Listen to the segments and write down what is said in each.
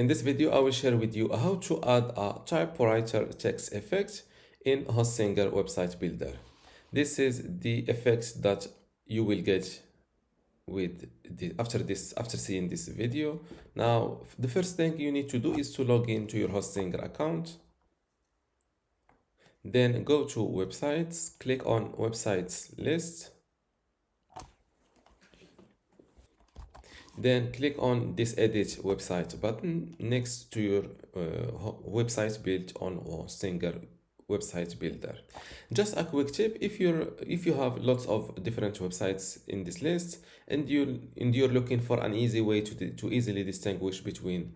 In this video, I will share with you how to add a typewriter text effect in Hostinger website builder. This is the effects that you will get with after seeing this video. Now, the first thing you need to do is to log into your Hostinger account. Then go to websites, click on websites list. Then click on this edit website button next to your website built on Hostinger website builder. Just a quick tip: if you have lots of different websites in this list and you're looking for an easy way to easily distinguish between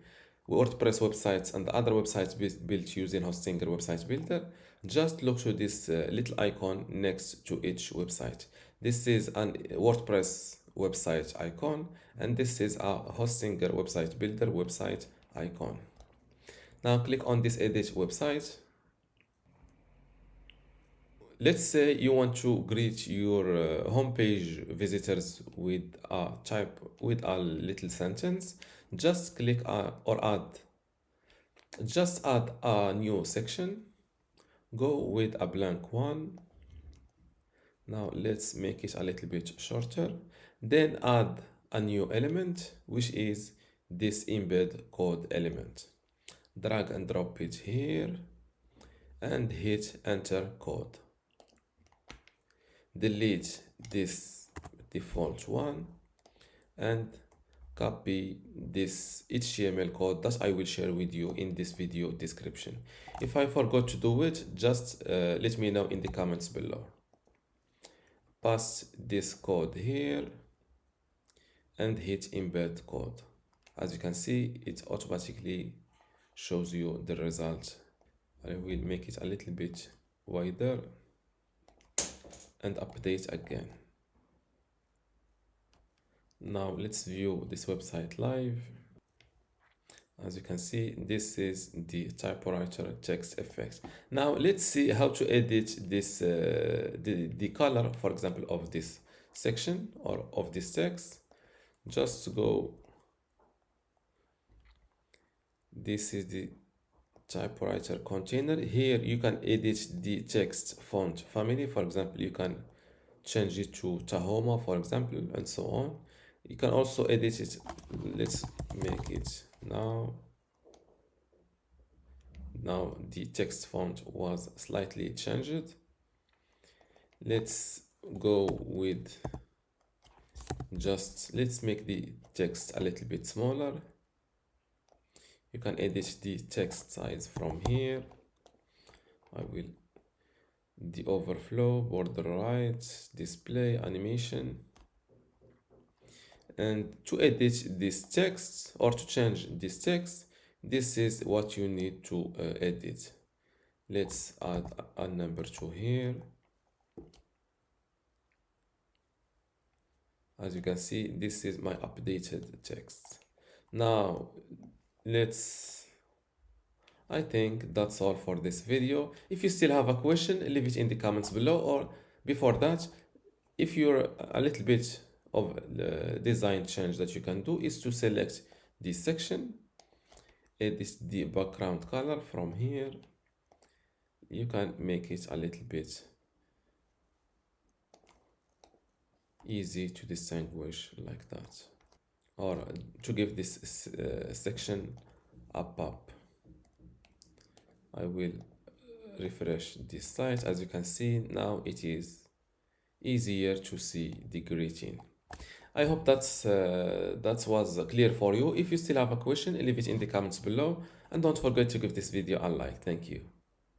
WordPress websites and other websites built using Hostinger website builder, just look to this little icon next to each website. This is an WordPress website icon, and this is a Hostinger website builder website icon. Now click on this edit website. Let's say you want to greet your homepage visitors with a little sentence. Just click just add a new section. Go with a blank one. Now let's make it a little bit shorter. Then add a new element, which is this embed code element. Drag and drop it here and hit enter code. Delete this default one and copy this HTML code that I will share with you in this video description. If I forgot to do it, just let me know in the comments below. Paste this code here and hit embed code. As you can see, it automatically shows you the result. I will make it a little bit wider and update again. Now let's view this website live. As you can see, this is the typewriter text effect. Now let's see how to edit this the color, for example, of this section or of this text. Just go. This is the typewriter container. Here you can edit the text font family. For example, you can change it to Tahoma, for example, and so on. You can also edit it. Let's make it now the text font was slightly changed. Let's go with let's make the text a little bit smaller. You can edit the text size from here. The overflow, border right, display, animation. And to edit this text or to change this text, this is what you need to edit. Let's add a number 2 here. As you can see, this is my updated text. Now I think that's all for this video. If you still have a question, leave it in the comments below, or before that, if you're a little bit of the design change that you can do is to select this section, edit the background color from here. You can make it a little bit easy to distinguish like that, or to give this section a pop. I will refresh this site. As you can see, now it is easier to see the greeting. I hope that was clear for you. If you still have a question, leave it in the comments below, and don't forget to give this video a like. Thank you.